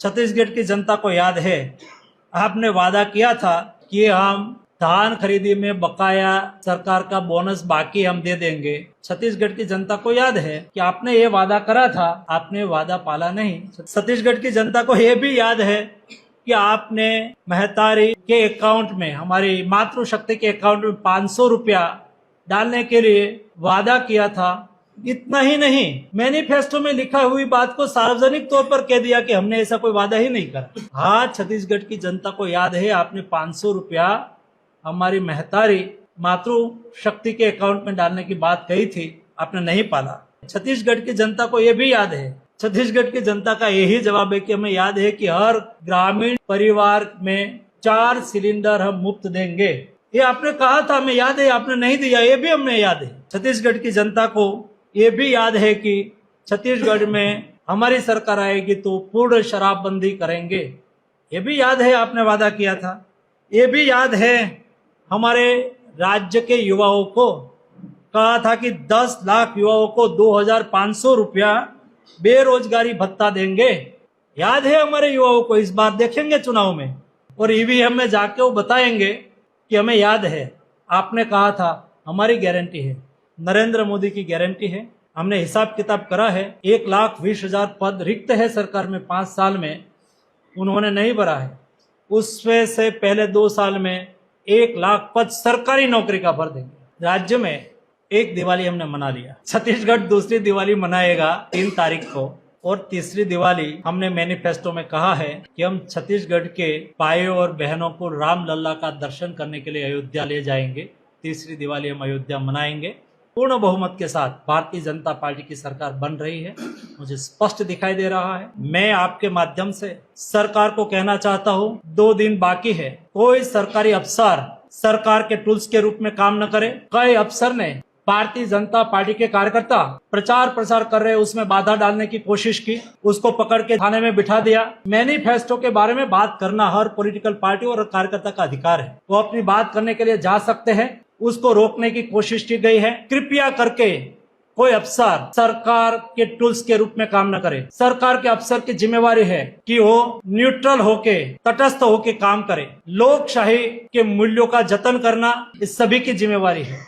छत्तीसगढ़ की जनता को याद है, आपने वादा किया था कि हम धान खरीदी में बकाया सरकार का बोनस बाकी हम दे देंगे। छत्तीसगढ़ की जनता को याद है कि आपने ये वादा करा था, आपने वादा पाला नहीं। छत्तीसगढ़ की जनता को ये भी याद है कि आपने महतारी के अकाउंट में, हमारी मातृशक्ति के अकाउंट में 500 रुपया डालने के लिए वादा किया था। इतना ही नहीं, मैनिफेस्टो में लिखा हुई बात को सार्वजनिक तौर पर कह दिया कि हमने ऐसा कोई वादा ही नहीं करा। हाँ, छत्तीसगढ़ की जनता को याद है, आपने 500 रुपया हमारी महतारी मातृशक्ति के अकाउंट में डालने की बात कही थी, आपने नहीं पाला। छत्तीसगढ़ की जनता को यह भी याद है, छत्तीसगढ़ की जनता का यही जवाब है कि हमें याद है कि हर ग्रामीण परिवार में 4 सिलेंडर हम मुफ्त देंगे। ये आपने कहा था, हमें याद है, आपने नहीं दिया, ये भी हमें याद है। छत्तीसगढ़ की जनता को ये भी याद है कि छत्तीसगढ़ में हमारी सरकार आएगी तो पूर्ण शराबबंदी करेंगे। ये भी याद है, आपने वादा किया था। ये भी याद है, हमारे राज्य के युवाओं को कहा था कि 10 लाख युवाओं को 2500 रुपया बेरोजगारी भत्ता देंगे। याद है हमारे युवाओं को, इस बार देखेंगे चुनाव में और ईवीएम में जाके वो बताएंगे कि हमें याद है, आपने कहा था। हमारी गारंटी है, नरेंद्र मोदी की गारंटी है। हमने हिसाब किताब करा है, 1,20,000 पद रिक्त है सरकार में 5 साल में, उन्होंने नहीं भरा है। उसमें से पहले 2 साल में 1 लाख पद सरकारी नौकरी का भर देंगे। राज्य में एक दिवाली हमने मना लिया, छत्तीसगढ़ दूसरी दिवाली मनाएगा 3 तारीख को। और तीसरी दिवाली हमने मैनिफेस्टो में कहा है कि हम छत्तीसगढ़ के भाइयों और बहनों को राम लल्ला का दर्शन करने के लिए अयोध्या ले जाएंगे। तीसरी दिवाली हम अयोध्या मनाएंगे। पूर्ण बहुमत के साथ भारतीय जनता पार्टी की सरकार बन रही है, मुझे स्पष्ट दिखाई दे रहा है। मैं आपके माध्यम से सरकार को कहना चाहता हूँ, 2 दिन बाकी है, कोई सरकारी अफसर सरकार के टूल्स के रूप में काम न करे। कई अफसर ने भारतीय जनता पार्टी के कार्यकर्ता प्रचार प्रसार कर रहे, उसमें बाधा डालने की कोशिश की, उसको पकड़ के थाने में बिठा दिया। मैनिफेस्टो के बारे में बात करना हर पॉलिटिकल पार्टी और कार्यकर्ता का अधिकार है, वो अपनी बात करने के लिए जा सकते हैं, उसको रोकने की कोशिश की गई है। कृपया करके कोई अफसर सरकार के टूल्स के रूप में काम न करे। सरकार के अफसर की जिम्मेवारी है कि वो न्यूट्रल होके, तटस्थ होके काम करे। लोकशाही के मूल्यों का जतन करना इस सभी की जिम्मेवारी है।